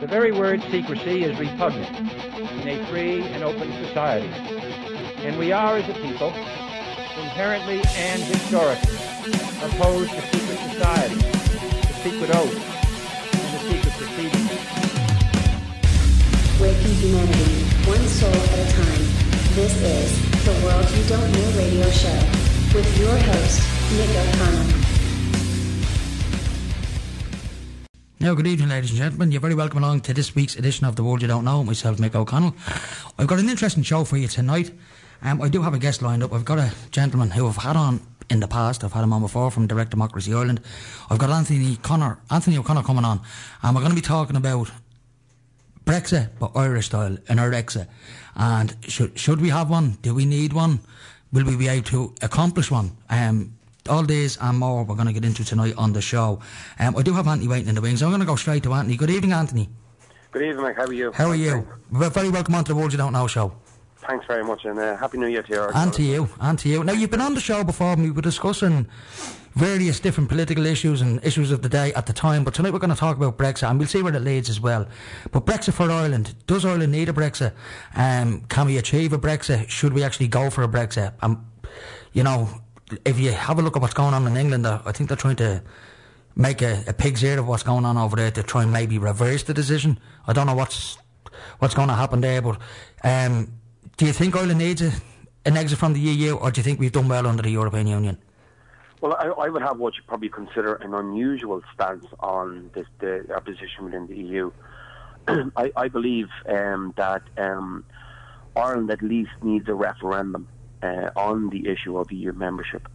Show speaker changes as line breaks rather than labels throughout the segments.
The very word secrecy is repugnant in a free and open society. And we are, as a people, inherently and historically opposed to secret society, to secret oaths, and to secret proceedings.
Waking humanity, one soul at a time. This is the World You Don't Know radio show with your host, Nick O'Connell.
Now, good evening, ladies and gentlemen. You're very welcome along to this week's edition of The World You Don't Know. Myself, Mick O'Connell. I've got an interesting show for you tonight. I do have a guest lined up. I've got a gentleman who I've had on in the past. I've had him on before from Direct Democracy Ireland. I've got Anthony O'Connor coming on. And we're going to be talking about Brexit, but Irish style, an Irexit. And should we have one? Do we need one? Will we be able to accomplish one? All these and more we're going to get into tonight on the show. I do have Anthony waiting in the wings. I'm going to go straight to Anthony. Good evening, Anthony.
Good evening, Mike. How are you?
How are you? Very welcome on to the World You Don't Know show.
Thanks very much, and Happy New Year to you.
And to you. Now, you've been on the show before, and we were discussing various different political issues and issues of the day at the time, but tonight we're going to talk about Brexit, and we'll see where it leads as well. But Brexit for Ireland. Does Ireland need a Brexit? Can we achieve a Brexit? Should we actually go for a Brexit? You know, if you have a look at what's going on in England, I think they're trying to make a pig's ear of what's going on over there to try and maybe reverse the decision. I don't know what's going to happen there, but do you think Ireland needs an exit from the EU, or do you think we've done well under the European Union?
Well, I would have what you probably consider an unusual stance on our position within the EU. I believe that Ireland at least needs a referendum on the issue of EU membership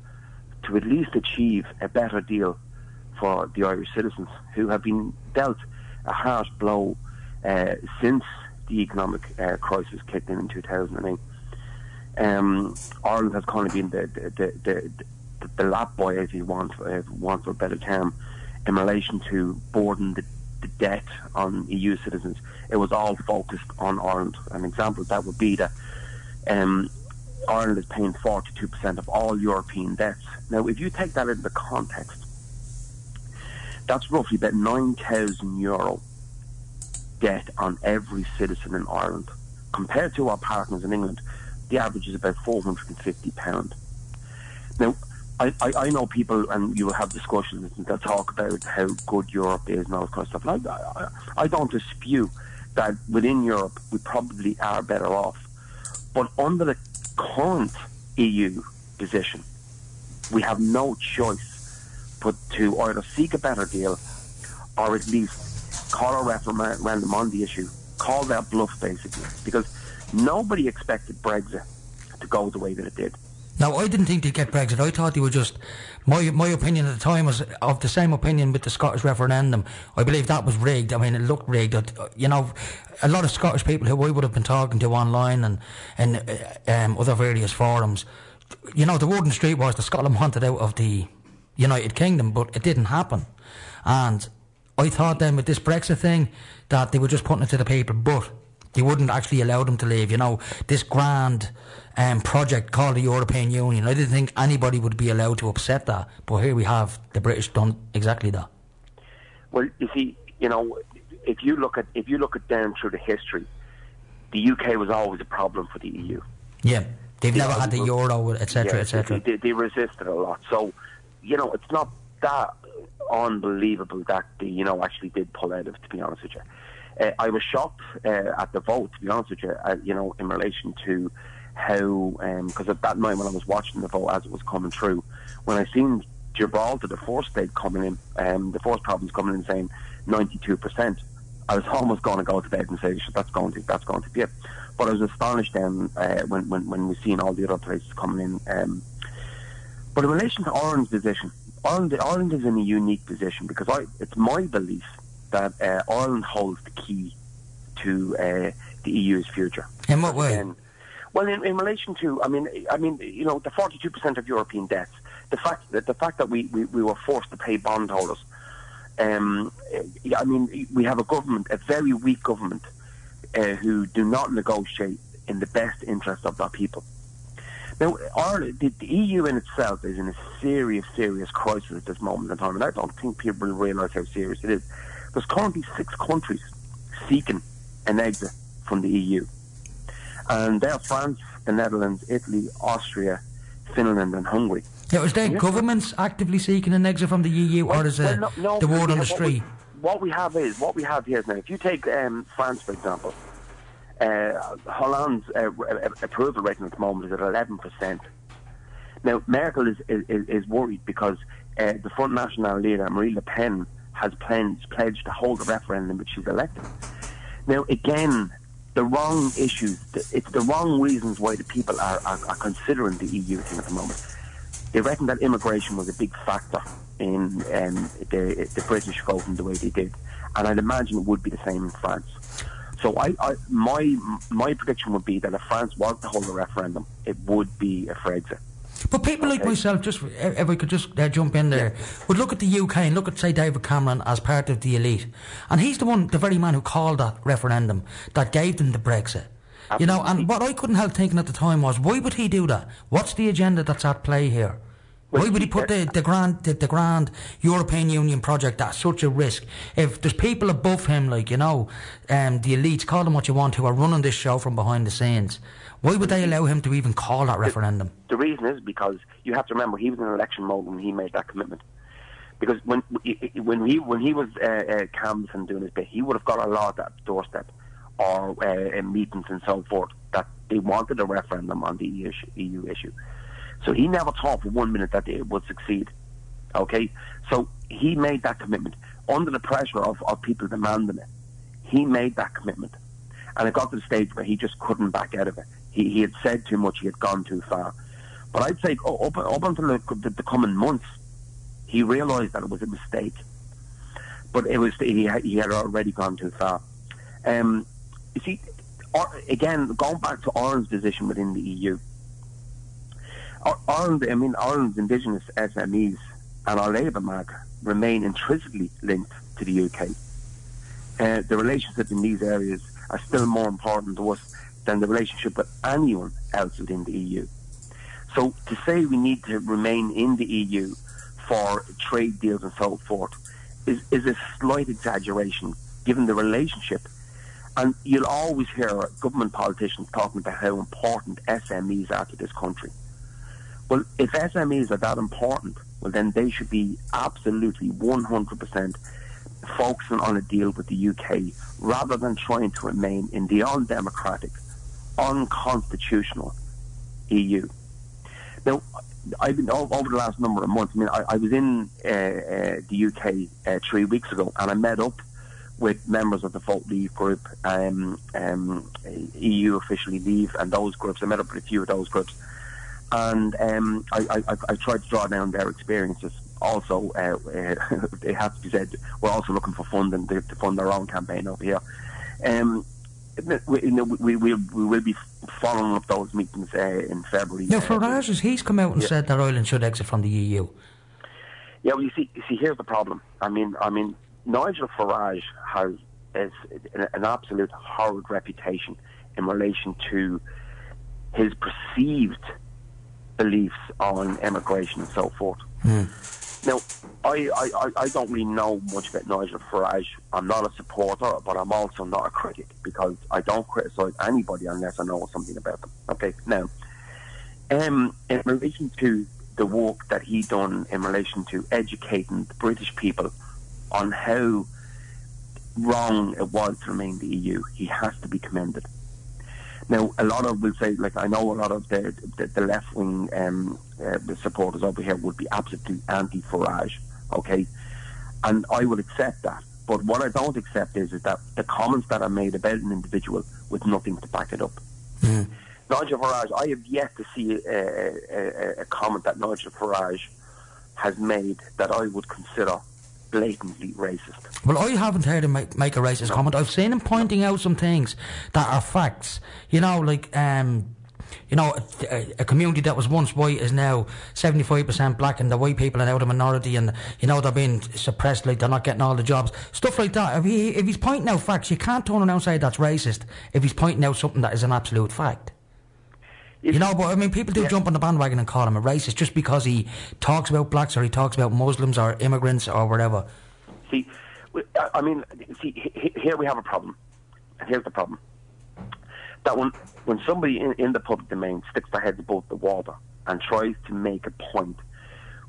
to at least achieve a better deal for the Irish citizens who have been dealt a harsh blow since the economic crisis kicked in 2008. Ireland has kind of been the lap boy, if you want for a better term, in relation to burden the debt on EU citizens. It was all focused on Ireland. An example of that would be that Ireland is paying 42% of all European debts. Now, if you take that into context, that's roughly about €9,000 debt on every citizen in Ireland. Compared to our partners in England, the average is about £450. Now, I know people, and you will have discussions that talk about how good Europe is and all that kind of stuff. And I don't dispute that within Europe we probably are better off. But under the current EU position, we have no choice but to either seek a better deal or at least call a referendum on the issue, call that bluff basically, because nobody expected Brexit to go the way that it did.
Now, I didn't think they'd get Brexit. I thought they were just... My opinion at the time was of the same opinion with the Scottish referendum. I believe that was rigged. I mean, it looked rigged. You know, a lot of Scottish people who I would have been talking to online and other various forums, you know, the word in the street was that Scotland wanted out of the United Kingdom, but it didn't happen. And I thought then with this Brexit thing that they were just putting it to the people, but they wouldn't actually allow them to leave. You know, this grand project called the European Union, I didn't think anybody would be allowed to upset that, but here we have the British done exactly that.
Well, you see, you know, if you look at down through the history, the UK was always a problem for the EU.
Yeah, they've never had the euro, etc., etc.
They resisted a lot. So, you know, it's not that unbelievable that they, actually did pull out of it, to be honest with you. I was shocked at the vote, to be honest with you, in relation to how, because at that night when I was watching the vote as it was coming through, when I seen Gibraltar, the first state coming in, the first province coming in saying 92%, I was almost going to go to bed and say, that's going to be it. But I was astonished then when we seen all the other places coming in. But in relation to Ireland's position, Ireland is in a unique position because it's my belief that Ireland holds the key to the EU's future.
In what way?
Well, in relation to, the 42% of European debts, the fact that we were forced to pay bondholders. We have a government, a very weak government, who do not negotiate in the best interest of their people. Now, the EU in itself is in a serious crisis at this moment in time, and I don't think people realise how serious it is. There's currently 6 countries seeking an exit from the EU. And they're France, the Netherlands, Italy, Austria, Finland and Hungary.
Now, is their governments actively seeking an exit from the EU, or is it the word on the street?
What we have here is now, if you take France, for example, Holland's approval rating at the moment is at 11%. Now, Merkel is worried because the Front National leader, Marine Le Pen, has pledged to hold a referendum if she's elected. Now, again, the wrong issues, it's the wrong reasons why the people are considering the EU thing at the moment. They reckon that immigration was a big factor in the British voting the way they did, and I'd imagine it would be the same in France. So my prediction would be that if France was to hold a referendum, it would be a Brexit.
But people like myself, just if I could just jump in there, would look at the UK and look at, say, David Cameron as part of the elite, and he's the very man who called that referendum that gave them the Brexit. Absolutely. You know, and what I couldn't help thinking at the time was, why would he do that? What's the agenda that's at play here? Why would he put the grand European Union project at such a risk? If there's people above him, like, you know, the elites, call them what you want, who are running this show from behind the scenes, why would they allow him to even call that referendum?
The reason is because you have to remember he was in election mode when he made that commitment. Because when he was canvassing doing his bit, he would have got a law at that doorstep or meetings and so forth that they wanted a referendum on the EU issue. So he never thought for 1 minute that it would succeed. Okay? So he made that commitment. Under the pressure of people demanding it, he made that commitment. And it got to the stage where he just couldn't back out of it. He had said too much, he had gone too far. But I'd say up until the coming months, he realised that it was a mistake. But it was he had already gone too far. You see, again, going back to Ireland's position within the EU, Ireland's indigenous SMEs and our labour market remain intrinsically linked to the UK. The relationships in these areas are still more important to us than the relationship with anyone else within the EU. So to say we need to remain in the EU for trade deals and so forth is a slight exaggeration given the relationship. And you'll always hear government politicians talking about how important SMEs are to this country. Well, if SMEs are that important, well then they should be absolutely 100% focusing on a deal with the UK rather than trying to remain in the undemocratic, unconstitutional EU. Now, I've been over the last number of months. I mean, I was in the UK 3 weeks ago, and I met up with members of the Vote Leave group, EU Officially Leave, and those groups. I met up with a few of those groups, and I tried to draw down their experiences. Also, it has to be said, we're also looking for funding to fund our own campaign over here. We will be following up those meetings in February.
Now, Farage, he's come out and said that Ireland should exit from the EU.
Yeah, well, you see, here's the problem. I mean, Nigel Farage has an absolute horrid reputation in relation to his perceived beliefs on immigration and so forth. Now, I don't really know much about Nigel Farage. I'm not a supporter, but I'm also not a critic because I don't criticise anybody unless I know something about them. Okay, now, in relation to the work that he done in relation to educating the British people on how wrong it was to remain in the EU, he has to be commended. Now, a lot of will say, like, I know a lot of the left-wing the supporters over here would be absolutely anti-Farage, okay? And I would accept that. But what I don't accept is that the comments that are made about an individual with nothing to back it up. Nigel Farage, I have yet to see a comment that Nigel Farage has made that I would consider blatantly racist.
Well, I haven't heard him make a racist comment. I've seen him pointing out some things that are facts. You know, like, you know, a community that was once white is now 75% black, and the white people are now the minority, and, you know, they're being suppressed, like they're not getting all the jobs. Stuff like that. If he's pointing out facts, you can't turn around and say that's racist if he's pointing out something that is an absolute fact. You know, but I mean, people do jump on the bandwagon and call him a racist just because he talks about blacks or he talks about Muslims or immigrants or whatever.
See, I mean, here we have a problem. And here's the problem. That when somebody in the public domain sticks their heads above the water and tries to make a point,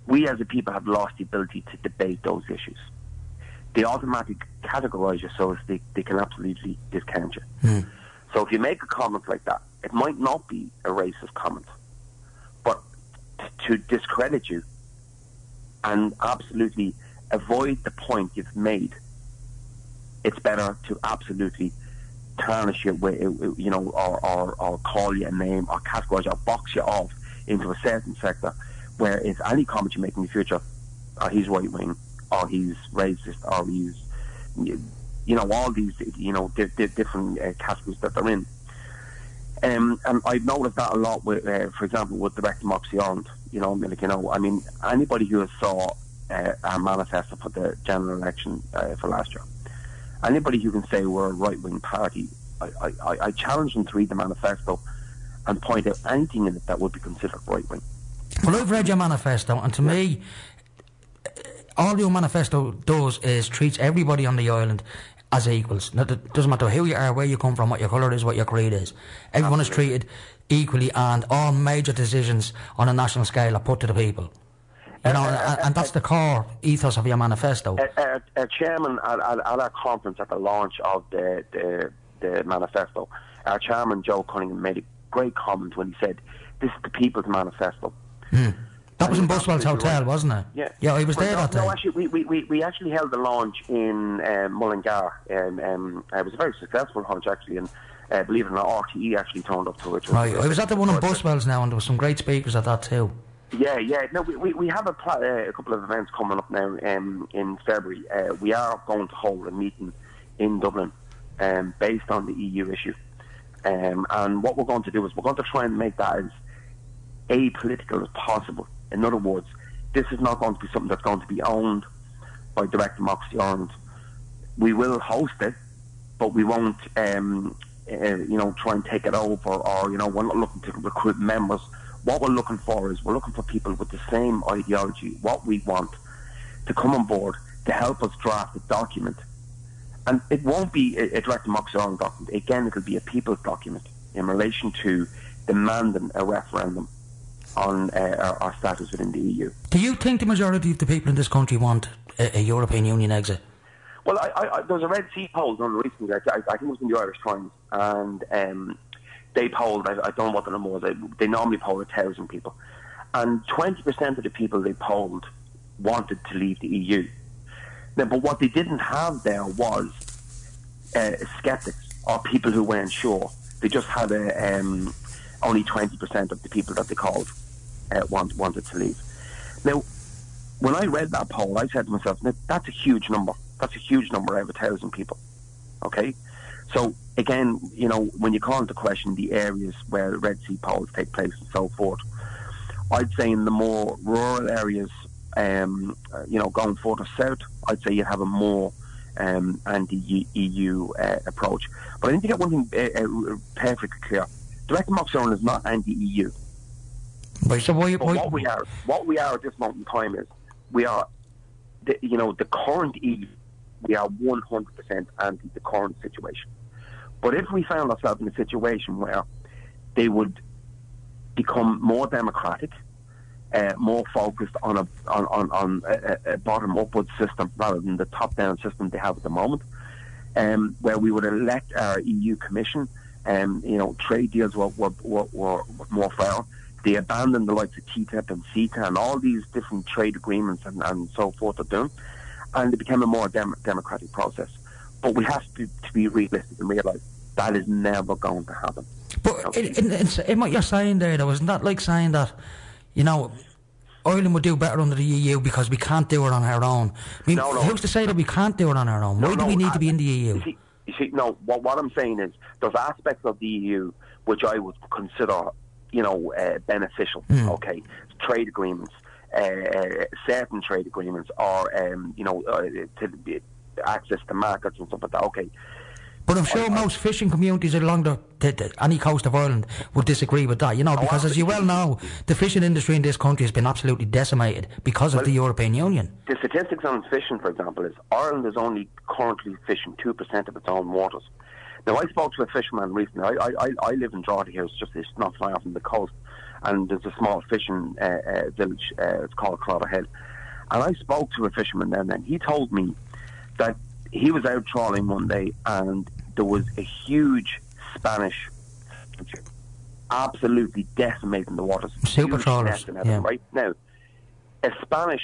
we as a people have lost the ability to debate those issues. They automatically categorise you so as they can absolutely discount you. So if you make a comment like that, it might not be a racist comment, but to discredit you and absolutely avoid the point you've made, it's better to absolutely tarnish you, you know, or call you a name, or categorise you, or box you off into a certain sector, where if any comment you make in the future, he's right wing, or he's racist, or he's, you know, all these, you know, different categories that they're in. And I've noticed that a lot with, for example, with Direct Democracy Ireland. You know, like, you know, I mean, anybody who has saw our manifesto for the general election for last year, anybody who can say we're a right-wing party, I challenge them to read the manifesto and point out anything in it that would be considered right-wing.
Well, I've read your manifesto, and to me, all your manifesto does is treats everybody on the island as equals. It doesn't matter who you are, where you come from, what your colour is, what your creed is. Everyone is treated equally, and all major decisions on a national scale are put to the people. You know, and that's the core ethos of your manifesto.
Our chairman at our conference at the launch of the manifesto, our chairman Joe Cunningham made a great comment when he said, "This is the people's manifesto."
That was in Buswell's Hotel,
right,
wasn't it?
Yeah.
Yeah, I was there that day.
No, actually, we actually held the launch in Mullingar. It was a very successful launch, actually, and believe it or not, RTE actually turned up to it.
Right, I was at the one in Buswell's now, and there were some great speakers at that too.
Yeah. No, we have a couple of events coming up now in February. We are going to hold a meeting in Dublin based on the EU issue. And what we're going to do is we're going to try and make that as apolitical as possible. In other words, this is not going to be something that's going to be owned by Direct Democracy Ireland. We will host it, but we won't, you know, try and take it over, or, you know, we're not looking to recruit members. What we're looking for is we're looking for people with the same ideology, what we want, to come on board to help us draft a document. And it won't be a Direct Democracy Ireland document. Again, it'll be a people's document in relation to demanding a referendum on our status within the EU.
Do you think the majority of the people in this country want a European Union exit?
Well, there was a Red C poll done recently. I think it was in the Irish Times, and they polled, I don't know what the number was, they normally poll 1,000 people, and 20% of the people they polled wanted to leave the EU. Now, but what they didn't have there was sceptics or people who weren't sure. They just had only 20% of the people that they called wanted to leave. Now, when I read that poll, I said to myself, that's a huge number. That's a huge number out of 1,000 people. Okay? So, again, you know, when you call into question the areas where Red C polls take place and so forth, I'd say in the more rural areas, you know, going further south, I'd say you have a more anti-EU approach. But I need to get one thing perfectly clear. Direct Democracy Ireland is not anti-EU.
Right, so
what we are at this moment in time is we are, the current EU. We are 100% anti the current situation. But if we found ourselves in a situation where they would become more democratic, more focused on a bottom upward system rather than the top down system they have at the moment, where we would elect our EU Commission, you know, trade deals were more fair. They abandoned the likes of TTIP and CETA and all these different trade agreements and so forth of them, and it became a more democratic process. But we have to be realistic and realise that is never going to happen.
But in what you're saying there, though, isn't that like saying that, you know, Ireland would do better under the EU because we can't do it on our own? I mean, who's to say that we can't do it on our own? Why do we need to be in the EU?
You see, no, what I'm saying is there's aspects of the EU which I would consider, you know, beneficial, okay? Trade agreements, certain trade agreements, or, you know, to access to markets and stuff like that, okay.
But I'm sure most fishing communities along any coast of Ireland would disagree with that, you know, because as you well know, the fishing industry in this country has been absolutely decimated because of the European Union.
The statistics on fishing, for example, is Ireland is only currently fishing 2% of its own waters. Now, I spoke to a fisherman recently. I live in Drogheda here. It's not far from the coast, and there's a small fishing village. It's called Clotterhead. And I spoke to a fisherman then, and he told me that he was out trawling one day, and there was a huge Spanish ship absolutely decimating the waters.
Super trawlers, yeah.
Right now, a Spanish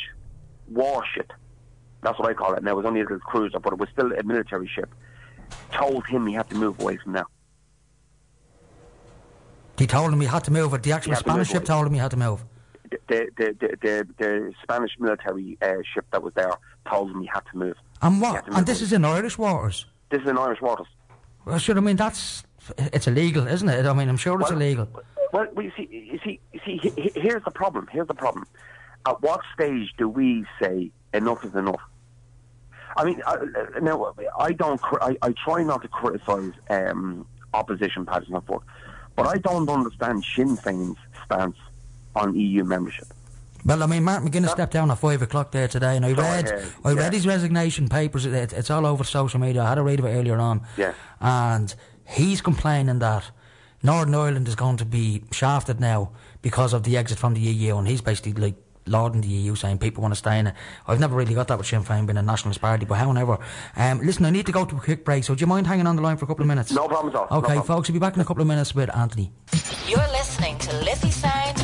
warship, that's what I call it now, it was only a little cruiser, but it was still a military ship, told him he had to move away from there.
He told him he had to move, the actual Spanish ship told him he had to move?
The Spanish military ship that was there told him he had to move.
And what? And this is in Irish waters?
This is in Irish waters.
Well, sure, I mean, it's illegal, isn't it? I mean, I'm sure it's illegal.
Well, you see, here's the problem. At what stage do we say enough is enough? I mean, now, I try not to criticise opposition parties and so forth, but I don't understand Sinn Féin's stance on EU membership.
Well, I mean, Martin McGuinness stepped down at 5 o'clock there today, and I read his resignation papers. It's all over social media. I had a read of it earlier on.
Yeah.
And he's complaining that Northern Ireland is going to be shafted now because of the exit from the EU, and he's basically like lauding the EU, saying people want to stay in it. I've never really got that with Sinn Féin being a nationalist party, but however, listen, I need to go to a quick break, so do you mind hanging on the line for a couple of minutes?
No problem at all.
Okay, folks, we'll be back in a couple of minutes with Anthony.
You're listening to Liffey Sound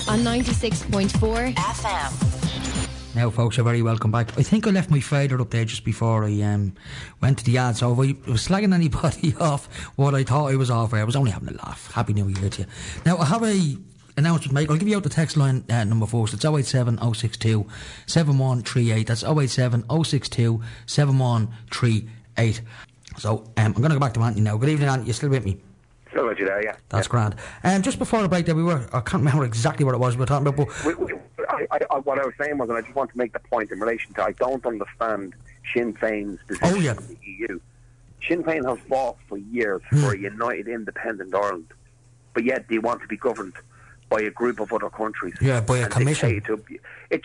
on 96.4 FM.
Now, folks, you're very welcome back. I think I left my fader up there just before I went to the ad, so if I was slagging anybody off what I thought I was off air, I was only having a laugh. Happy New Year to you. Now, I have a announcement to make. I'll give you out the text line number first. It's 087 062 7138. That's 087 062 7138. So I'm going to go back to Anthony now. Good evening, Anthony. You still with me?
Still with you there, yeah.
That's grand. Just before the break there, I can't remember exactly what it was we were talking about, but
what I was saying was, and I just want to make the point in relation to, I don't understand Sinn Féin's position in the EU. Sinn Féin has fought for years for a united, independent Ireland, but yet they want to be governed by a group of other countries.
Yeah, by a commission.
It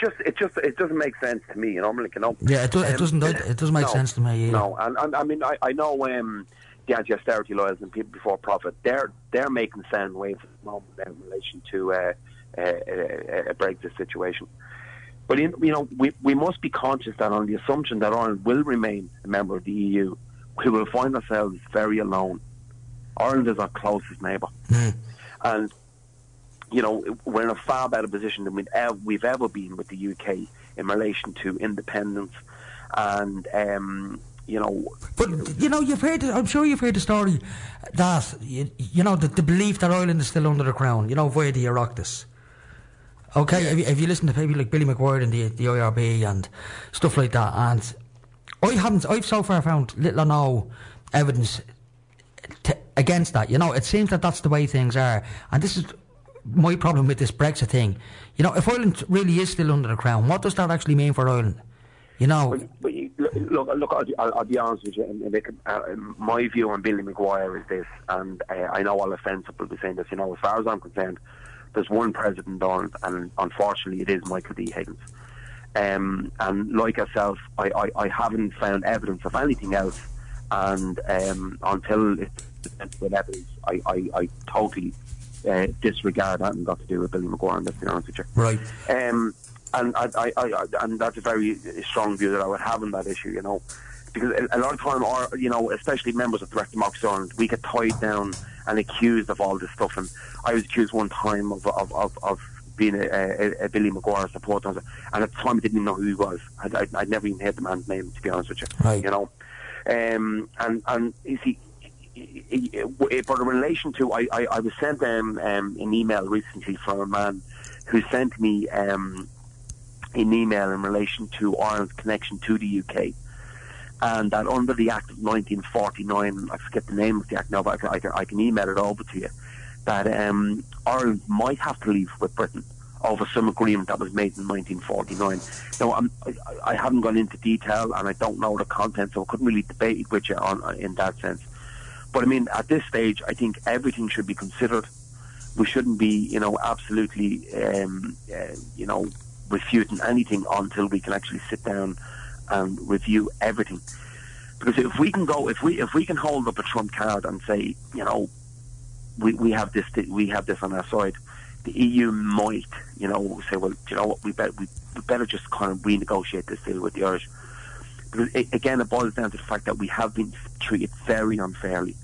doesn't make sense to me,
Yeah, it doesn't make sense to me either.
No, and I mean, I know the anti-austerity lawyers and people before profit, they're making sound waves at the moment in relation to a Brexit situation. But we must be conscious that on the assumption that Ireland will remain a member of the EU, we will find ourselves very alone. Ireland is our closest neighbour, and we're in a far better position than we've ever been with the UK in relation to independence and.
But you've heard. I'm sure you've heard the story that the belief that Ireland is still under the crown. Via the Irexit. Okay, if you listen to people like Billy McGuire and the IRB and stuff like that, and I've so far found little or no evidence against that. It seems that that's the way things are, and this is my problem with this Brexit thing. If Ireland really is still under the crown, what does that actually mean for Ireland?
Look, I'll be honest with you. My view on Billy McGuire is this, and I know I'll offend people by saying this. As far as I'm concerned, there's one president on, and unfortunately, it is Michael D. Higgins. And like yourself, I haven't found evidence of anything else, and until it's with evidence, I totally disregard that and got to do with Billy McGuire. And let's be honest with you.
Right.
And and that's a very strong view that I would have on that issue, because a lot of time, especially members of Direct Democracy Ireland, we get tied down and accused of all this stuff. And I was accused one time of being a Billy McGuire supporter, and at the time I didn't even know who he was. I'd never even heard the man's name, to be honest with you.
Right.
And you see, but in relation to, I was sent an email recently from a man who sent me an email in relation to Ireland's connection to the UK, and that under the Act of 1949, I forget the name of the Act now, but I can email it over to you, that Ireland might have to leave with Britain over some agreement that was made in 1949. Now, I haven't gone into detail, and I don't know the content, so I couldn't really debate with you in that sense. But I mean, at this stage, I think everything should be considered. We shouldn't be, absolutely, refuting anything until we can actually sit down and review everything. Because if we can hold up a trump card and say, you know, we have this on our side, the EU might, you know, say, well, you know what, we better just kind of renegotiate this deal with the Irish. Because again, it boils down to the fact that we have been treated very unfairly.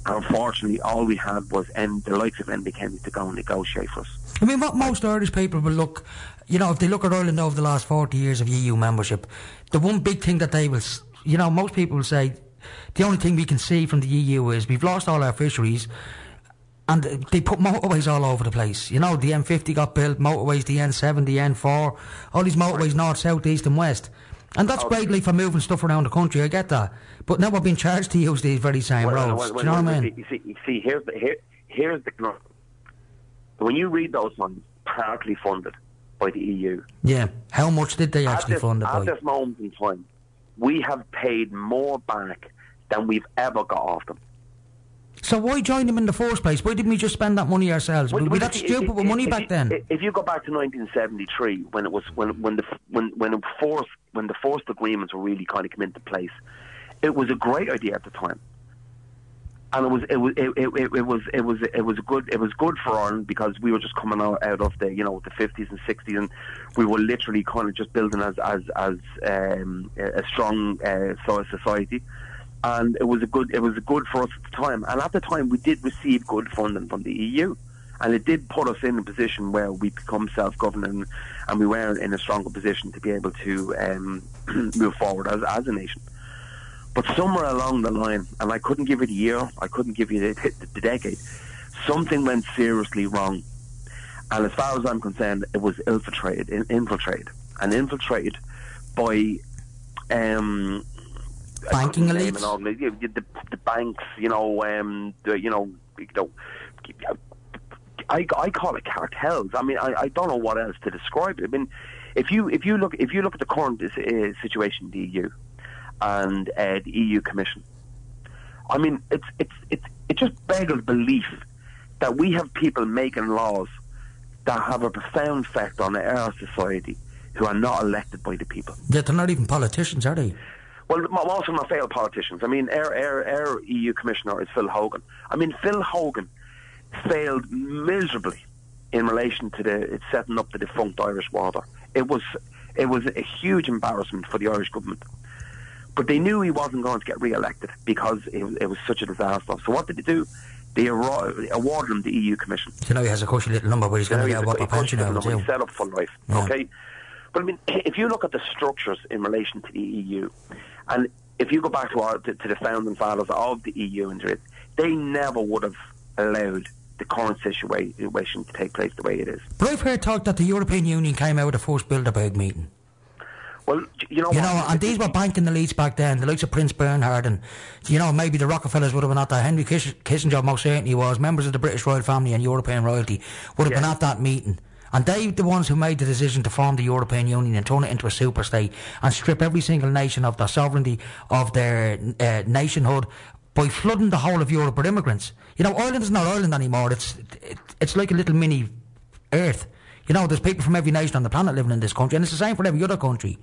And unfortunately, all we had was the likes of NBK to go and negotiate for us.
I mean, what most Irish people will look, you know, if they look at Ireland over the last 40 years of EU membership, the one big thing that they will, you know, most people will say, the only thing we can see from the EU is we've lost all our fisheries, and they put motorways all over the place. You know, the M50 got built, motorways, the N7, the N4, all these motorways north, south, east and west. And that's great, like, for moving stuff around the country, I get that. But now we're being charged to use these very same roads. Do you know what I mean?
You see, here's the... When you read those ones, partly funded by the EU.
Yeah. How much did they actually fund it by?
At this moment in time, we have paid more back than we've ever got off them. So
why join them in the first place? Why didn't we just spend that money ourselves? Were we that stupid with money back then?
If you go back to 1973, when the forced agreements were really kind of come into place, it was a great idea at the time, and it was good for Ireland, because we were just coming out of the, you know, the 50s and 60s, and we were literally kind of just building as a strong society. And it was good for us at the time. And at the time, we did receive good funding from the EU, and it did put us in a position where we become self-governing, and we were in a stronger position to be able to move forward as a nation. But somewhere along the line, and I couldn't give you the year, I couldn't give you the decade, something went seriously wrong. And as far as I'm concerned, it was infiltrated by
banking elites,
the banks, I call it cartels. I mean, I don't know what else to describe it. I mean, if you look at the current situation in the EU and the EU Commission, I mean, it just beggars belief that we have people making laws that have a profound effect on our society who are not elected by the people.
Yeah, they're not even politicians, are they?
Well, most of them are failed politicians. I mean, our EU Commissioner is Phil Hogan. I mean, Phil Hogan failed miserably in relation to setting up the defunct Irish water. It was a huge embarrassment for the Irish government. But they knew he wasn't going to get re-elected because it was such a disaster. So what did they do? They awarded him the EU Commission.
So now he has a cushy little number where he's going to get a whopper pension out of it.
He's set up for life, okay? But I mean, if you look at the structures in relation to the EU, and if you go back to the founding fathers of the EU, and they never would have allowed the current situation to take place the way it is.
But I've heard talk that the European Union came out with a first Bilderberg meeting.
Well, you know,
and these were banking elites back then, the likes of Prince Bernhard, and, you know, maybe the Rockefellers would have been at that. Henry Kissinger most certainly was. Members of the British royal family and European royalty would have been at that meeting. And they the ones who made the decision to form the European Union and turn it into a super state and strip every single nation of their sovereignty, of their nationhood, by flooding the whole of Europe with immigrants. You know, Ireland is not Ireland anymore. It's like a little mini Earth. You know, there's people from every nation on the planet living in this country, and it's the same for every other country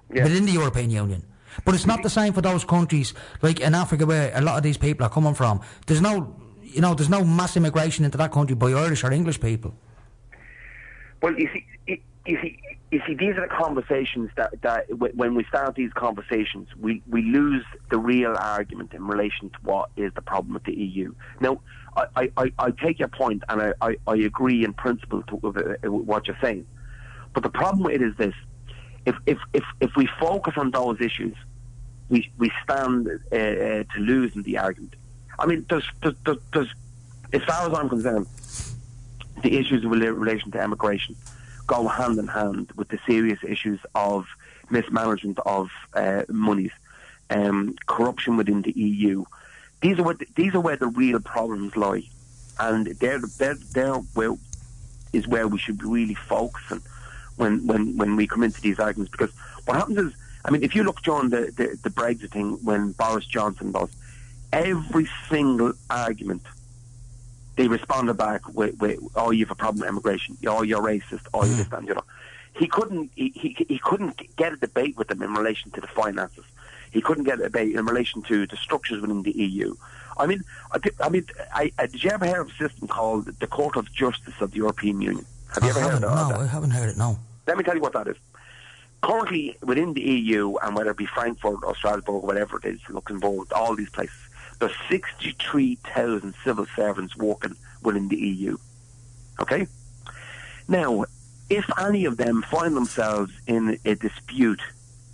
within the European Union. But it's not the same for those countries like in Africa where a lot of these people are coming from. There's no mass immigration into that country by Irish or English people.
Well, you see, these are the conversations that when we start these conversations, we lose the real argument in relation to what is the problem with the EU. Now, I take your point, and I agree in principle to what you're saying. But the problem with it is this: if we focus on those issues, we stand to lose in the argument. I mean, there's as far as I'm concerned, the issues in relation to immigration go hand in hand with the serious issues of mismanagement of monies, corruption within the EU. These are where the real problems lie, and they're where we should be really focusing when we come into these arguments. Because what happens is, I mean, if you look during the Brexit thing when Boris Johnson does, every single argument they responded back with oh, you have a problem with immigration, oh, you're racist, oh, you this, that, and the other. He couldn't get a debate with them in relation to the finances. He couldn't get a debate in relation to the structures within the EU. I mean, did you ever hear of a system called the Court of Justice of the European Union? Have you ever heard of that?
No, I haven't heard it, no.
Let me tell you what that is. Currently, within the EU, and whether it be Frankfurt or Strasbourg, whatever it is, Luxembourg, all these places, there's 63,000 civil servants working within the EU. Okay? Now, if any of them find themselves in a dispute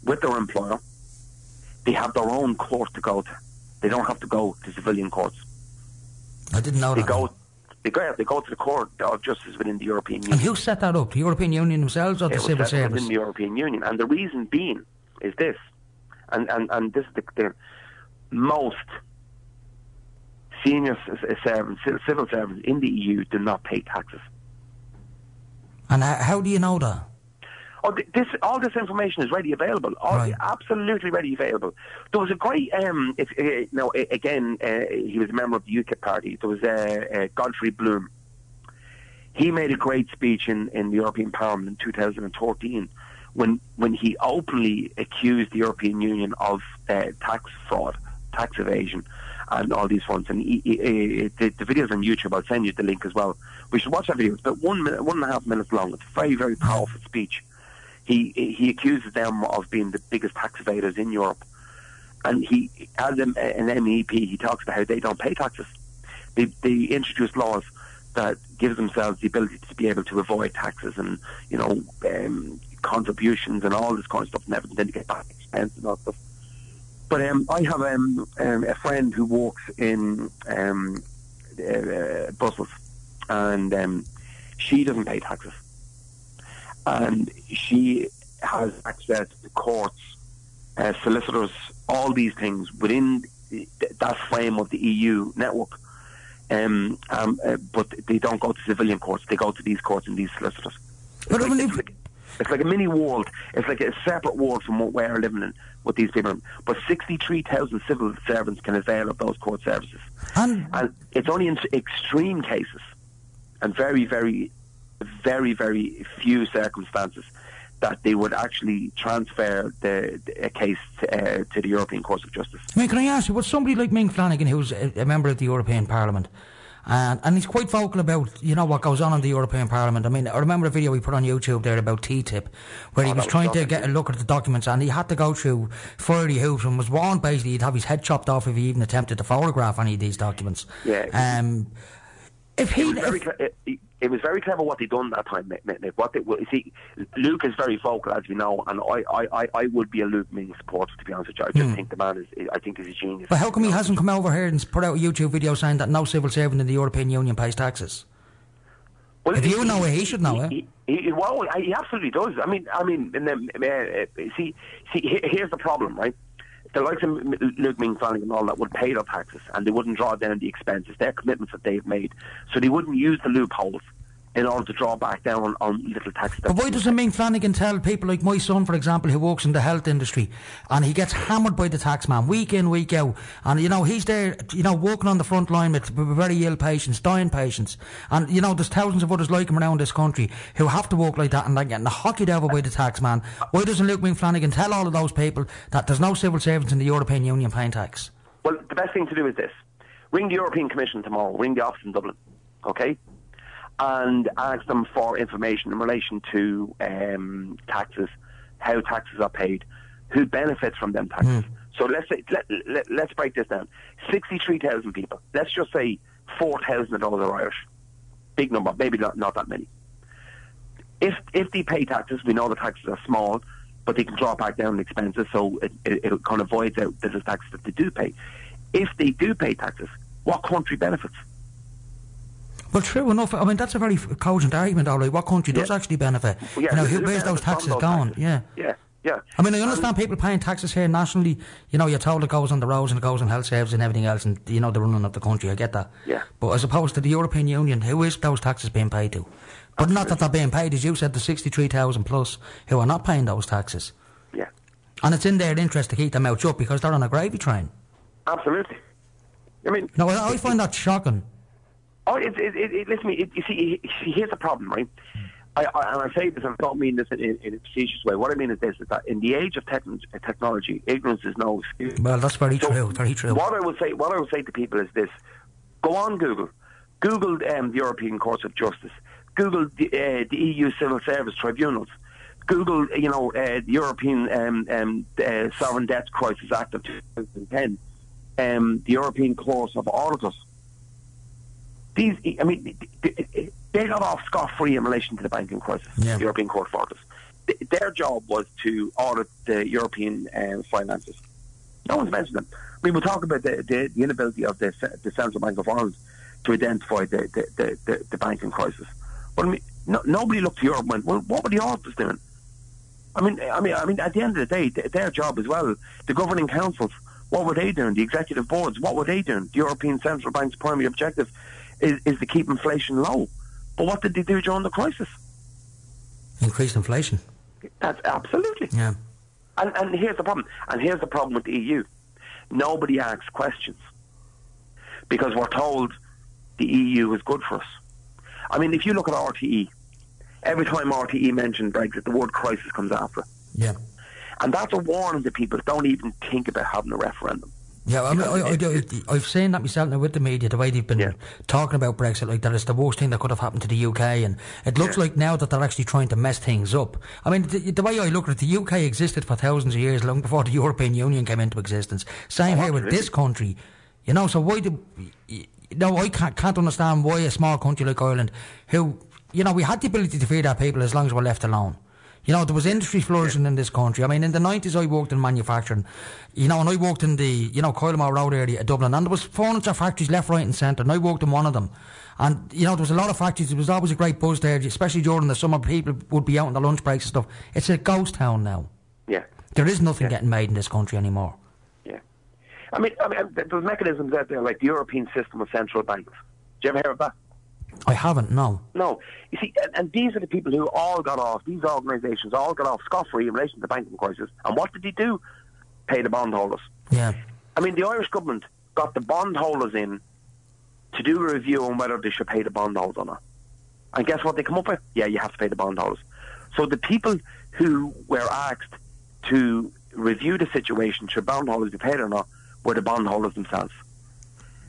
with their employer, they have their own court to go to. They don't have to go to civilian courts.
I didn't know that.
They go to the Court of Justice within the European Union.
And who set that up? The European Union themselves or the civil service?
Within the European Union. And the reason being is this, and this is the most senior servants, civil servants in the EU do not pay taxes. And
how do you know that?
All this information is readily available. Absolutely readily available. There was a great, he was a member of the UKIP party. There was Godfrey Bloom. He made a great speech in the European Parliament in 2013 when he openly accused the European Union of tax fraud, tax evasion, and all these funds. And the video's on YouTube. I'll send you the link as well. We should watch that video. It's about 1.5 minutes long. It's a very, very powerful speech. He accuses them of being the biggest tax evaders in Europe. And he, as an MEP, he talks about how they don't pay taxes. They introduce laws that give themselves the ability to be able to avoid taxes and, contributions and all this kind of stuff and everything, then to get back expense and all that stuff. But I have a friend who works in Brussels, and she doesn't pay taxes. And she has access to courts, solicitors, all these things within that frame of the EU network. But they don't go to civilian courts. They go to these courts and these solicitors. It's like a mini world. It's like a separate world from what we're living in with these people. But 63,000 civil servants can avail of those court services. And it's only in extreme cases and very, very, very, very few circumstances that they would actually transfer a case to the European Court of Justice.
I mean, can I ask you, was somebody like Ming Flanagan, who's a member of the European Parliament, and he's quite vocal about, what goes on in the European Parliament. I mean, I remember a video he put on YouTube there about TTIP, where he was trying to get a look at the documents, and he had to go through fiery hoops and was warned basically he'd have his head chopped off if he even attempted to photograph any of these documents.
Yeah. It was very clever what they done that time, Nick. Luke is very vocal, as we know, and I would be a Luke Ming supporter, to be honest with you. I just think the man is a genius.
But how come he hasn't come over here and put out a YouTube video saying that no civil servant in the European Union pays taxes? Well, if you know it, he should know it.
He absolutely does. I mean, here's the problem, right? The likes of Luke Ming Flanagan and all that would pay their taxes, and they wouldn't draw down the expenses, their commitments that they've made. So they wouldn't use the loopholes in order to draw back down on little tax.
But why doesn't Ming Flanagan tell people like my son, for example, who works in the health industry, and he gets hammered by the tax man week in, week out, and he's there, working on the front line with very ill patients, dying patients, and there's thousands of others like him around this country who have to work like that, and they're getting hockeyed over by the tax man. Why doesn't Luke Ming Flanagan tell all of those people that there's no civil servants in the European Union paying tax?
Well, the best thing to do is this: ring the European Commission tomorrow, ring the office in Dublin, okay? And ask them for information in relation to taxes, how taxes are paid, who benefits from them taxes. So let's break this down. 63,000 people. Let's just say 4,000 of those are Irish. Big number, maybe not that many. If they pay taxes, we know the taxes are small, but they can draw back down the expenses, so it kind of voids out the taxes that they do pay. If they do pay taxes, what country benefits?
Well, true enough. I mean, that's a very cogent argument, all right. What country does actually benefit? Where's those taxes going? Yeah. I mean, I understand people paying taxes here nationally. You're told it goes on the roads and it goes on health services and everything else, and the running of the country. I get that.
Yeah.
But as opposed to the European Union, who is those taxes being paid to? But not that they're being paid, as you said, the 63,000 plus who are not paying those taxes.
Yeah.
And it's in their interest to keep them out shut because they're on a gravy train.
Absolutely. I mean,
I find that shocking.
Listen to me. You see, here's the problem, right? And I say this, and I don't mean this in a facetious way. What I mean is this: is that in the age of technology, ignorance is no excuse.
Well, that's very true. Very true.
What I would say to people is this: go on Google the European Courts of Justice, Google the EU Civil Service Tribunals, Google the European Sovereign Debt Crisis Act of 2010, the European Court of Auditors. These, I mean, they got off scot-free in relation to the banking crisis, the European Court of Auditors. Their job was to audit the European finances. No one's mentioned them. I mean, we'll talk about the inability of the Central Bank of Ireland to identify the banking crisis. But I mean, nobody looked to Europe and went, well, what were the auditors doing? I mean, at the end of the day, their job as well, the governing councils, what were they doing? The executive boards, what were they doing? The European Central Bank's primary objective is to keep inflation low. But what did they do during the crisis?
Increased inflation.
That's absolutely.
Yeah.
And here's the problem. And here's the problem with the EU. Nobody asks questions. Because we're told the EU is good for us. I mean, if you look at RTE, every time RTE mentions Brexit, the word crisis comes after it.
Yeah.
And that's a warning to people. Don't even think about having a referendum.
Yeah, I mean, I've seen that myself now with the media, the way they've been talking about Brexit, like that it's the worst thing that could have happened to the UK, and it looks like now that they're actually trying to mess things up. I mean, the way I look at it, the UK existed for thousands of years, long before the European Union came into existence. Same here with this country, so why I can't understand why a small country like Ireland, who, we had the ability to feed our people as long as we're left alone. There was industry flourishing in this country. I mean, in the 90s I worked in manufacturing, and I worked in the, Coilmore Road area of Dublin, and there was furniture factories left, right and centre, and I worked in one of them. And, there was a lot of factories, there was always a great buzz there, especially during the summer, people would be out on the lunch breaks and stuff. It's a ghost town now.
Yeah.
There is nothing getting made in this country anymore.
Yeah. I mean, there's mechanisms out there like the European system of central banks. Do you ever hear of that?
I haven't, no.
No. You see, and these are the people who all got off, these organisations all got off scot-free in relation to the banking crisis. And what did they do? Pay the bondholders.
Yeah.
I mean, the Irish government got the bondholders in to do a review on whether they should pay the bondholders or not. And guess what they come up with? Yeah, you have to pay the bondholders. So the people who were asked to review the situation, should bondholders be paid or not, were the bondholders themselves.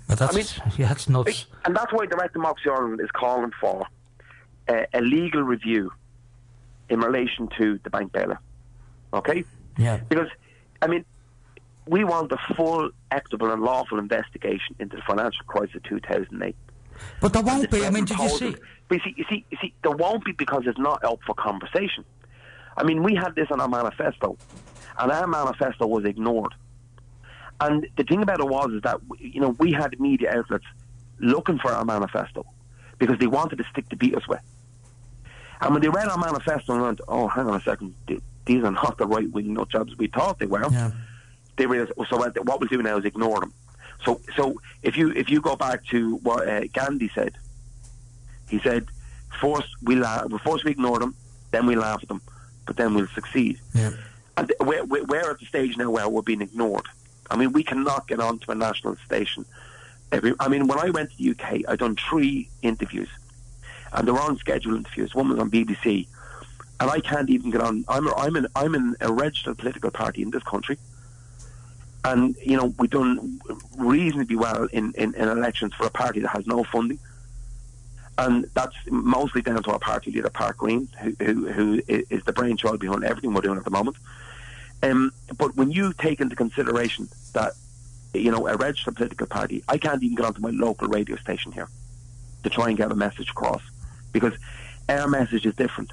But that's nuts.
And that's why Direct Democracy Ireland is calling for a legal review in relation to the bank bailout. Okay?
Yeah.
Because, I mean, we want a full, equitable and lawful investigation into the financial crisis of 2008.
But there won't be. I mean, did you see?
But you see, there won't be because it's not up for conversation. I mean, we had this on our manifesto, and our manifesto was ignored. And the thing about it was is that, we had media outlets looking for our manifesto because they wanted to stick to beat us with. And when they read our manifesto and went, oh, hang on a second, these are not the right-wing nut jobs we thought they were, they realised, so what we'll do now is ignore them. So if you go back to what Gandhi said, he said, first we ignore them, then we laugh at them, but then we'll succeed.
Yeah.
And we're at the stage now where we're being ignored. I mean, we cannot get onto a national station. When I went to the UK, I'd done 3 interviews, and they were unscheduled interviews. One was on BBC, and I can't even get on. I'm in a registered political party in this country, and we've done reasonably well in elections for a party that has no funding, and that's mostly down to our party leader, Park Green, who is the brainchild behind everything we're doing at the moment. But when you take into consideration that, a registered political party, I can't even get onto my local radio station here to try and get a message across because our message is different.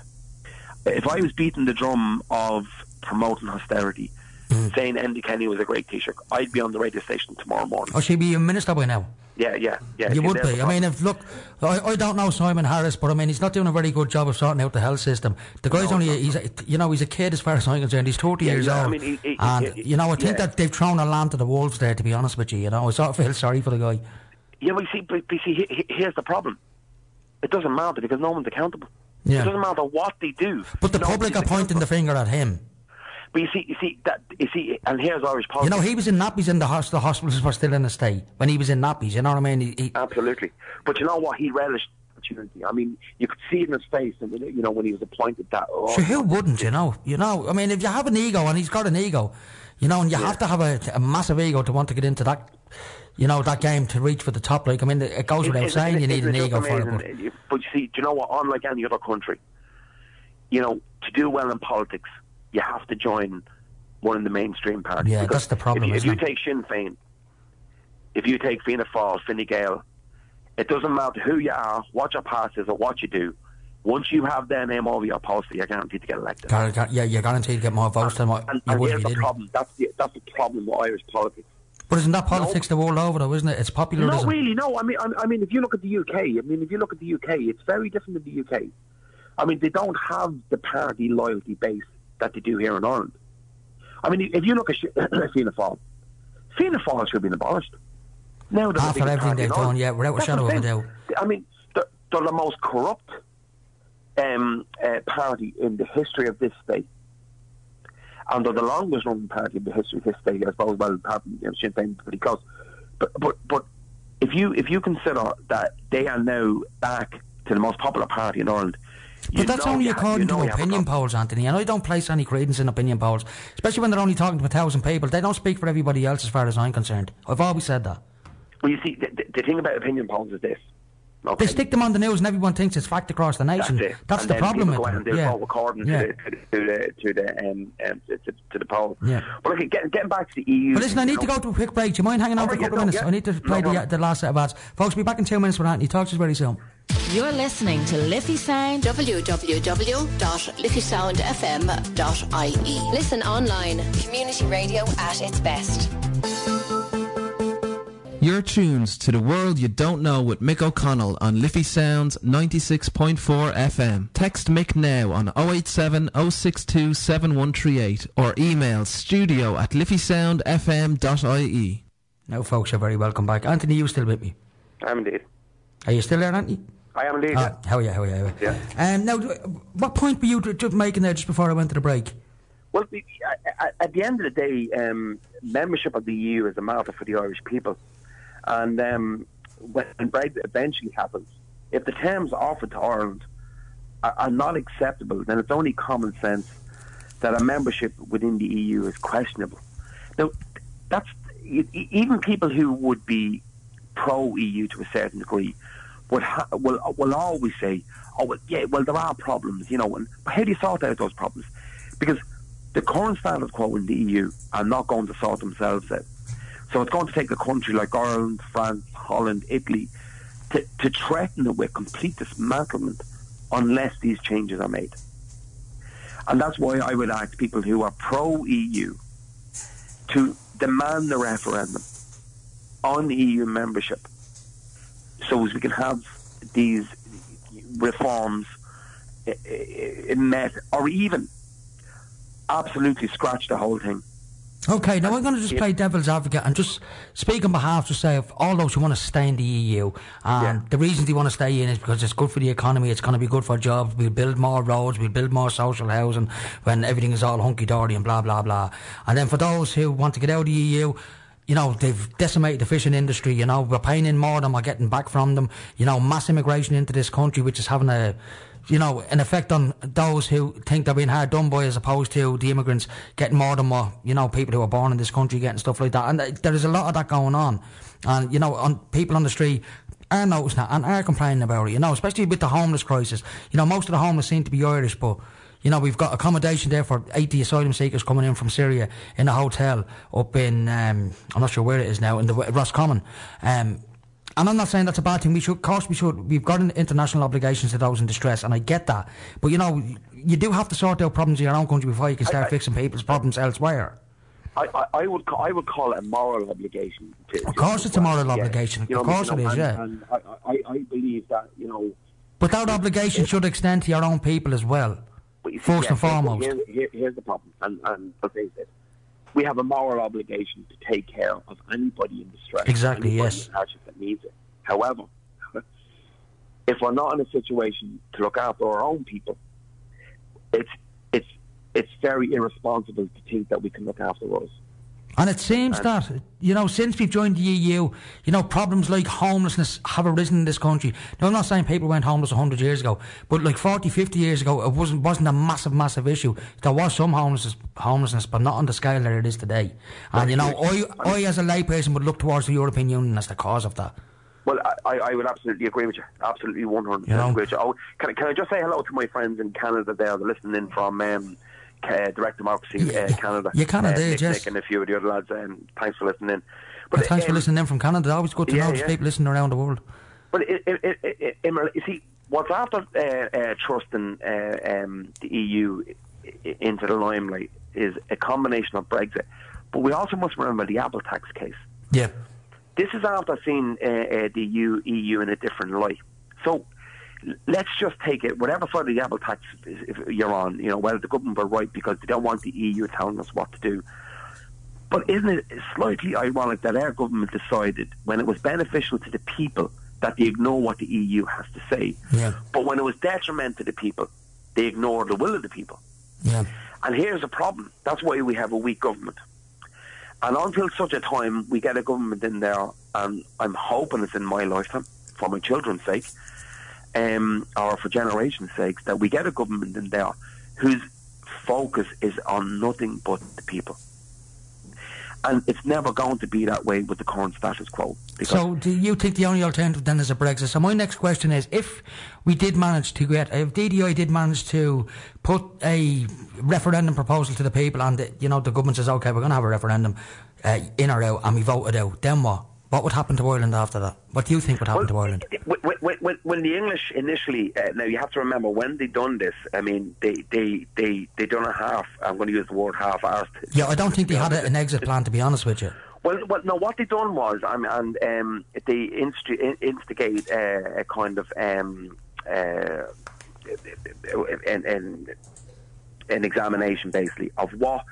If I was beating the drum of promoting austerity, saying Enda Kenny was a great Taoiseach, I'd be on the radio station tomorrow morning.
Oh, she'd be a minister by now?
Yeah.
You would be. I mean, I don't know Simon Harris, but I mean, he's not doing a very good job of sorting out the health system. The guy's he's a kid as far as I'm concerned. He's 30 years old. I mean, I think that they've thrown a lamb to the wolves there, to be honest with you. I sort of feel sorry for the guy.
Yeah, but see, here's the problem. It doesn't matter because no one's accountable.
Yeah.
It doesn't matter what they do.
But the public are pointing the finger at him.
But you see, and here's Irish politics.
He was in nappies and the hospitals were still in a state when he was in nappies. You know what I mean?
Absolutely. But you know what? He relished opportunity. I mean, you could see it in his face, and you know, when he was appointed that.
Sure, who wouldn't, you know? I mean, if you have an ego, and he's got an ego, you know, and you have to have a massive ego to want to get into that, you know, that game to reach for the top. Like, I mean, it goes without saying you need an ego for it.
But you see, do you know what? Unlike any other country, you know, to do well in politics, you have to join one of the mainstream parties.
Yeah, that's the problem.
If you take Sinn Féin, if you take Fianna Fáil, Fine Gael, it doesn't matter who you are, what your past is, or what you do. Once you have their name over your poster, you're guaranteed to get elected.
Yeah, you're guaranteed to get more votes than what you would if you didn't.
Problem. That's the problem with Irish politics.
But isn't that politics the world over, though? Isn't it? It's populism.
Not really. No. I mean, if you look at the UK, it's very different in the UK. I mean, they don't have the party loyalty base that they do here in Ireland. I mean, if you look at Fianna Fáil should have been abolished. Now
after everything they've done, yeah, without a shadow of a doubt.
I mean, they're the most corrupt party in the history of this state, and they're the longest running party in the history of this state, I suppose. Well, Sinn Féin pretty close, but if you consider that they are now back to the most popular party in Ireland.
But that's only according to opinion polls, Anthony, and I don't place any credence in opinion polls, especially when they're only talking to 1,000 people. They don't speak for everybody else as far as I'm concerned. I've always said that.
Well, you see, the thing about opinion polls is this.
Okay. They stick them on the news and everyone thinks it's fact across the nation. That's the problem with them.
Yeah. According to the poll.
Yeah.
But look, getting back to the EU.
But listen, I need to go to a quick break. Do you mind hanging on for a couple of minutes? I need to play the last set of ads. Folks, we'll be back in 2 minutes with Anthony. Talk to us very soon.
You're listening to Liffey Sound. www.liffeysoundfm.ie. Listen online. Community radio at its best.
You're tuned to The World You Don't Know with Mick O'Connell on Liffey Sounds 96.4 FM. Text Mick now on 087 062 7138 or email studio@liffeysoundfm.ie.
Now, folks, you're very welcome back. Anthony, you still with me?
I am indeed.
Are you still there, Anthony?
I am indeed.
How are you? Yeah. Now, what point were you just making there just before I went to the break?
Well, at the end of the day, membership of the EU is a matter for the Irish people. And when Brexit eventually happens, if the terms offered to Ireland are not acceptable, then it's only common sense that a membership within the EU is questionable. Now, even people who would be pro-EU to a certain degree will always say, well, there are problems, you know, but how do you sort out those problems? Because the current status quo in the EU are not going to sort themselves out. So it's going to take a country like Ireland, France, Holland, Italy to threaten it with complete dismantlement unless these changes are made. And that's why I would ask people who are pro-EU to demand a referendum on EU membership so as we can have these reforms met, or even absolutely scratch the whole thing.
Okay, now I'm going to just play devil's advocate and just speak on behalf to say of all those who want to stay in the EU, and the reasons they want to stay in is because it's good for the economy, it's going to be good for jobs, we'll build more roads, we'll build more social housing when everything is all hunky-dory and blah, blah, blah. And then for those who want to get out of the EU, you know, they've decimated the fishing industry, you know, we're paying in more than we're getting back from them, you know, mass immigration into this country, which is having an effect on those who think they're being hard done by, as opposed to the immigrants getting more than what, you know, people who are born in this country getting, stuff like that. And there is a lot of that going on. And, you know, people on the street are noticing that and are complaining about it, you know, especially with the homeless crisis. You know, most of the homeless seem to be Irish, but, you know, we've got accommodation there for 80 asylum seekers coming in from Syria in a hotel up in, I'm not sure where it is now, in the Roscommon. And I'm not saying that's a bad thing. Of course we should. We've got international obligations to those in distress, and I get that. But, you know, you do have to sort out problems in your own country before you can start fixing people's problems elsewhere.
I would call it a moral obligation.
Of course it's a moral obligation.
You know,
of course it is, yeah.
And I believe that, you know...
But that obligation should extend to your own people as well, first and foremost.
Here's the problem, and let's face it. We have a moral obligation to take care of anybody in distress.
Exactly, yes.
That needs it. However, if we're not in a situation to look after our own people, it's very irresponsible to think that we can look after us.
And it seems that, since we've joined the EU, problems like homelessness have arisen in this country. Now, I'm not saying people went homeless 100 years ago, but like 40, 50 years ago, it wasn't a massive issue. There was some homelessness, but not on the scale that it is today. And, I as a layperson would look towards the European Union as the cause of that.
Well, I would absolutely agree with you. Absolutely 100% agree with you. Oh, can I just say hello to my friends in Canada there? They're listening in from Direct Democracy Canada.
You Canada,
Nick,
yes.
Nick and a few of the other lads. Thanks for listening in. But
thanks for listening in from Canada. Always good to know there's people listening around the world.
But you see, what's after trusting the EU into the limelight is a combination of Brexit. But we also must remember the Apple tax case.
Yeah.
This is after seeing the EU in a different light. So let's just take it, whatever side of the Apple tax if you're on, whether the government were right because they don't want the EU telling us what to do. But isn't it slightly ironic that our government decided when it was beneficial to the people that they ignore what the EU has to say, but when it was detrimental to the people, they ignore the will of the people.
Yeah.
And here's the problem. That's why we have a weak government. And until such a time we get a government in there, and I'm hoping it's in my lifetime, for my children's sake, or for generations' sake, that we get a government in there whose focus is on nothing but the people. And it's never going to be that way with the current status quo.
So do you think the only alternative then is a Brexit? So my next question is, if DDI did manage to put a referendum proposal to the people and the government says, OK, we're going to have a referendum in or out, and we voted out, then what? What would happen to Ireland after that? What do you think would happen to Ireland?
When the English initially, now you have to remember when they done this. I mean, they done a half. I'm going to use the word half-arsed.
Yeah, I don't think they had an exit plan, to be honest with you.
Well, no. What they done was, they instigated a kind of an examination, basically, of what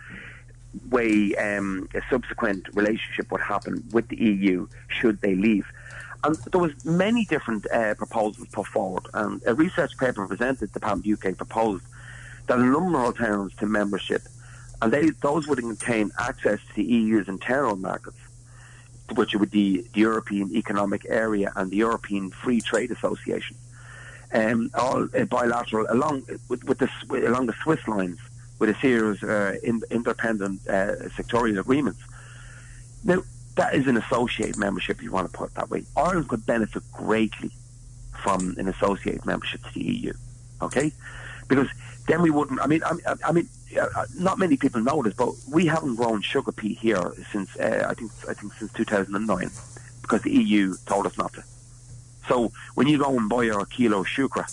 way a subsequent relationship would happen with the EU should they leave. And there was many different proposals put forward, and a research paper presented to PAM UK proposed that a number of alternatives to membership, and those would contain access to the EU's internal markets, which would be the European Economic Area and the European Free Trade Association, all bilateral along the Swiss lines, with a series of independent sectorial agreements. Now, that is an associate membership, if you want to put it that way. Ireland could benefit greatly from an associate membership to the EU, okay? Because then we wouldn't. I mean, not many people know this, but we haven't grown sugar beet here since I think since 2009, because the EU told us not to. So when you go and buy a kilo of sugar,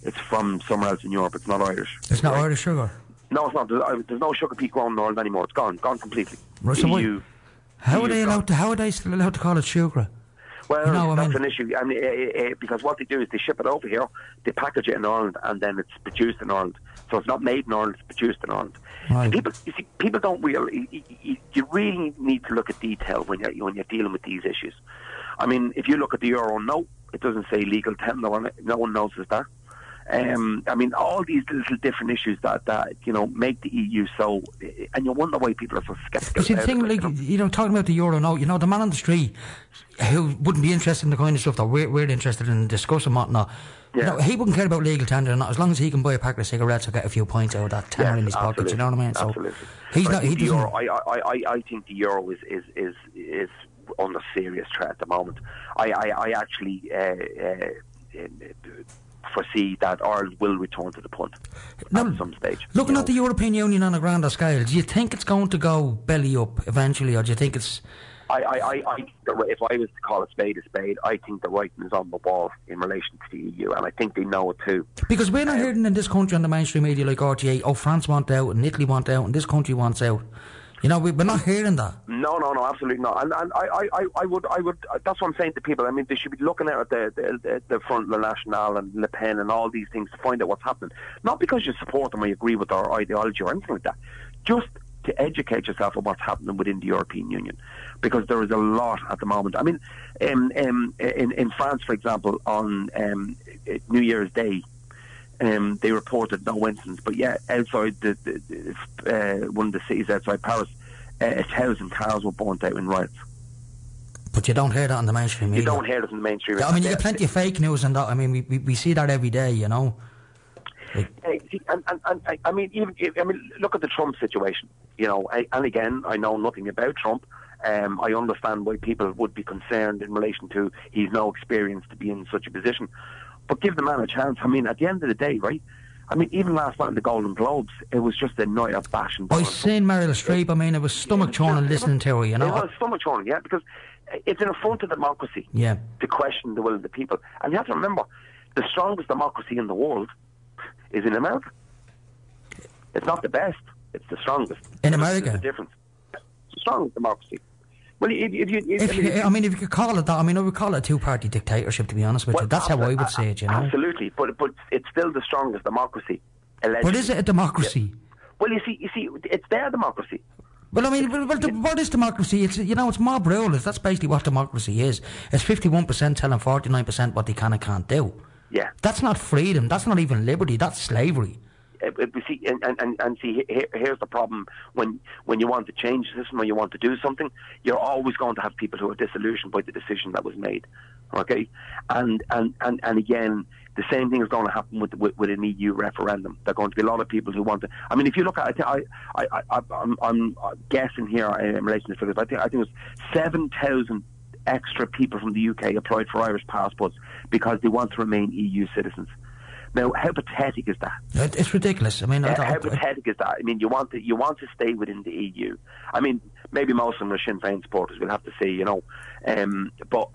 it's from somewhere else in Europe. It's not Irish.
It's not Irish sugar.
No, it's not. There's no sugar beet grown in Ireland anymore. It's gone completely.
Right, so how are they still allowed to call it sugar?
Well, that's an issue. I mean, because what they do is they ship it over here, they package it in Ireland, and then it's produced in Ireland. So it's not made in Ireland; it's produced in Ireland.
Right.
People don't really. You really need to look at detail when you're dealing with these issues. I mean, if you look at the euro note, it doesn't say legal tender on it. No one notices that. I mean, all these little different issues that make the EU so, and you wonder why people are so sceptical.
You see, the thing, talking about the euro note, the man on the street who wouldn't be interested in the kind of stuff that we're interested in discussing, whatnot.
Yeah.
He wouldn't care about legal tender or not, as long as he can buy a packet of cigarettes or get a few points out of that tenner in his pocket. You know what I mean? So
absolutely.
He's not. He doesn't.
I think the euro is under serious threat at the moment. I actually foresee that Ireland will return to the punt at some stage.
Looking at the European Union on a grander scale, do you think it's going to go belly up eventually, or do you think it's...
if I was to call a spade, I think the writing is on the wall in relation to the EU, and I think they know it too. Because
we're not hearing in this country on the mainstream media like RTA, France want out, and Italy want out, and this country wants out. We're not hearing that.
No, absolutely not. And I would. That's what I'm saying to people. I mean, they should be looking at the Front National and Le Pen and all these things to find out what's happening. Not because you support them or you agree with their ideology or anything like that. Just to educate yourself on what's happening within the European Union, because there is a lot at the moment. I mean, in France, for example, on New Year's Day, they reported no incidents, but outside one of the cities outside Paris, 1,000 cars were burnt out in riots.
But you don't hear that on the mainstream media.
You don't hear it in the mainstream media.
I mean, you get plenty of fake news and that. I mean, we see that every day, you know.
I mean, look at the Trump situation. You know, and again, I know nothing about Trump. I understand why people would be concerned in relation to he's no experience to be in such a position. But give the man a chance. I mean, at the end of the day, right? I mean, even last night in the Golden Globes, it was just a night of bashing.
I seen Meryl Streep. I mean, it was stomach churning listening to her. You know,
it was stomach churning, yeah, because it's an affront to democracy.
Yeah.
To question the will of the people, and you have to remember, the strongest democracy in the world is in America. It's not the best; it's the strongest.
In America,
there's a difference. It's the strongest democracy. Well, if
you could call it that, I mean, I would call it a two-party dictatorship, to be honest with you. That's how I would say it, you know.
Absolutely, but it's still the strongest democracy. Allegedly.
But is it a democracy?
Yeah. Well, you see, it's their democracy.
Well, I mean, what is democracy? It's, you know, it's mob rule. That's basically what democracy is. It's 51% telling 49% what they can and can't do.
Yeah.
That's not freedom. That's not even liberty. That's slavery.
See, and see, here's the problem. When you want to change the system, when you want to do something, you're always going to have people who are disillusioned by the decision that was made. Okay, and again, the same thing is going to happen with an EU referendum. There are going to be a lot of people who want to. I mean, if you look at it, I'm guessing here in relation to figures. I think it was 7,000 extra people from the UK applied for Irish passports because they want to remain EU citizens. Now, how pathetic is that?
It's ridiculous. I mean,
how pathetic is that? I mean, you want to stay within the EU. I mean, maybe most of them are Sinn Féin supporters. We'll have to see, you know. But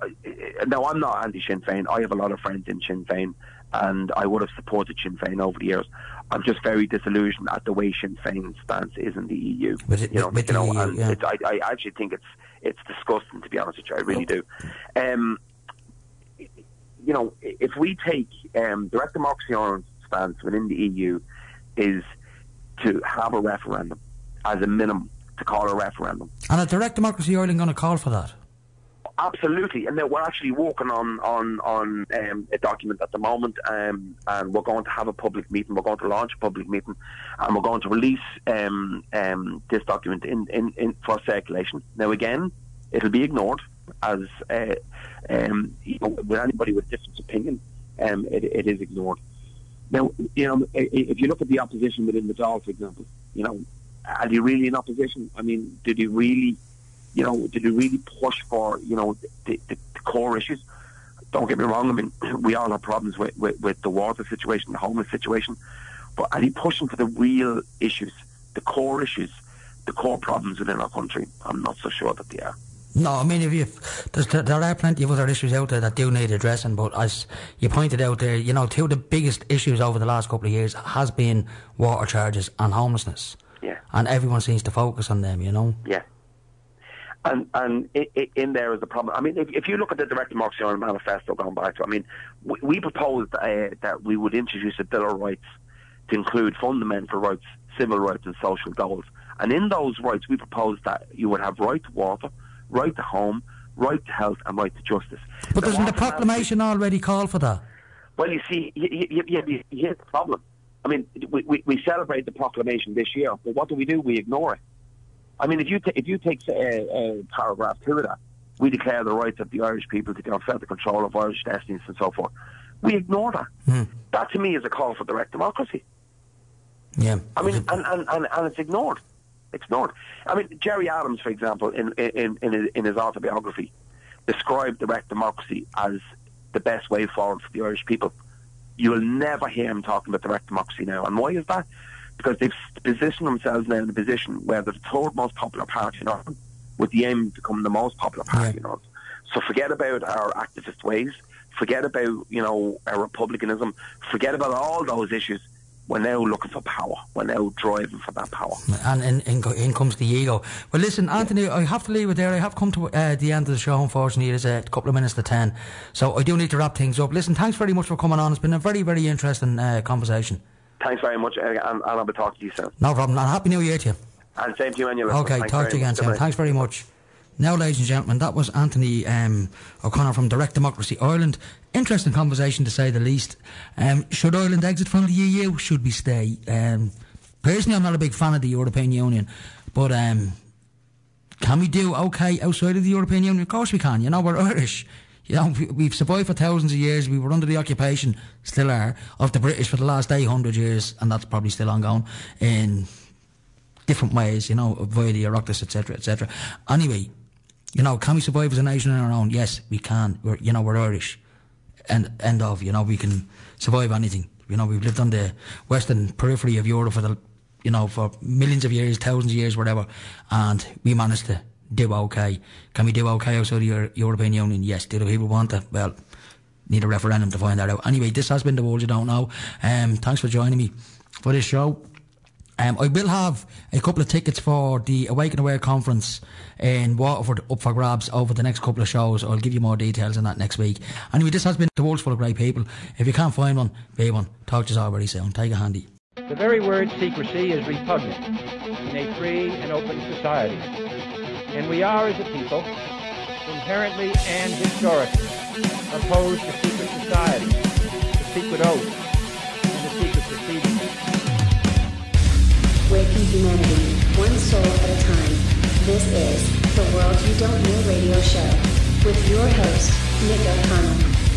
no, I'm not anti-Sinn Féin. I have a lot of friends in Sinn Féin, and I would have supported Sinn Féin over the years. I'm just very disillusioned at the way Sinn Féin's stance is in the EU. I actually think it's disgusting, to be honest with you. I really do. You know, if we take direct democracy Ireland's stance within the EU is to have a referendum as a minimum, to call a referendum.
And a direct democracy Ireland going to call for that?
Absolutely, and we're actually working on a document at the moment, and we're going to have a public meeting. We're going to launch a public meeting, and we're going to release this document in for circulation. Now, again, it'll be ignored as you know, with anybody with different opinion, it is ignored. Now, you know, if you look at the opposition within the Dáil, for example, you know, are they really in opposition? I mean, did he really push for, you know, the core issues? Don't get me wrong. I mean, we all have problems with the water situation, the homeless situation, but are they pushing for the real issues, the core issues, the core problems within our country? I'm not so sure that they are.
No, I mean, there are plenty of other issues out there that do need addressing, but as you pointed out there, you know, two of the biggest issues over the last couple of years has been water charges and homelessness.
Yeah. And
everyone seems to focus on them, you know.
Yeah. And in there is the problem. I mean, if you look at the Direct Democracy Ireland Manifesto going back to, I mean, we proposed that we would introduce a Bill of Rights to include fundamental rights, civil rights and social goals. And in those rights, we proposed that you would have right to water, right to home, right to health and right to justice.
But doesn't the proclamation already call for that?
Well, you see, here's the problem. I mean, we celebrate the proclamation this year, but what do? We ignore it. I mean, if you take paragraph 2 of that, we declare the rights of the Irish people to get the control of Irish destinies and so forth. We ignore that. That to me is a call for direct democracy.
Yeah.
I mean, and it's ignored. Ignored. I mean, Gerry Adams, for example, in his autobiography, described direct democracy as the best way forward for the Irish people. You will never hear him talking about direct democracy now. And why is that? Because they've positioned themselves now in a position where they're the third most popular party in Ireland, with the aim of becoming the most popular party in Ireland. So forget about our activist ways, forget about, you know, our republicanism, forget about all those issues. We're now looking for power. We're now driving for that power.
And in comes the ego. Well, listen, Anthony, I have to leave it there. I have come to the end of the show, unfortunately. It is a couple of minutes to 10. So I do need to wrap things up. Listen, thanks very much for coming on. It's been a very, very interesting conversation. Thanks very much, and I'll be talking to you soon. No problem, and Happy New Year to you. And same to you and your listeners. Okay, talk to you again soon. Thanks very much. Now, ladies and gentlemen, that was Anthony O'Connor from Direct Democracy Ireland. Interesting conversation, to say the least. Should Ireland exit from the EU? Should we stay? Personally, I'm not a big fan of the European Union, but Can we do okay outside of the European Union? Of course we can. You know, we're Irish. You know, we've survived for thousands of years. We were under the occupation, still are, of the British for the last 800 years, and that's probably still ongoing in different ways, you know, via the Irexit, etc., etc. Anyway, you know, can we survive as a nation on our own? Yes, we can. We're Irish. And end of, you know, we can survive anything. You know, we've lived on the western periphery of Europe for millions of years, thousands of years, whatever, and we managed to do okay. Can we do okay outside the European Union? Yes. Do the people want it? Well, need a referendum to find that out. Anyway, this has been The World You Don't Know. Thanks for joining me for this show. I will have a couple of tickets for the Awake and Aware conference in Waterford up for grabs over the next couple of shows. I'll give you more details on that next week. Anyway, this has been The World's Full of Great People. If you can't find one, be one. Talk to us all very soon. Take it handy.
The very word secrecy is repugnant in a free and open society. And we are, as a people, inherently and historically opposed to secret society, to secret oaths, and to secret proceedings.
Waking humanity, one soul at a time. This is The World You Don't Know radio show with your host, Nick O'Connell.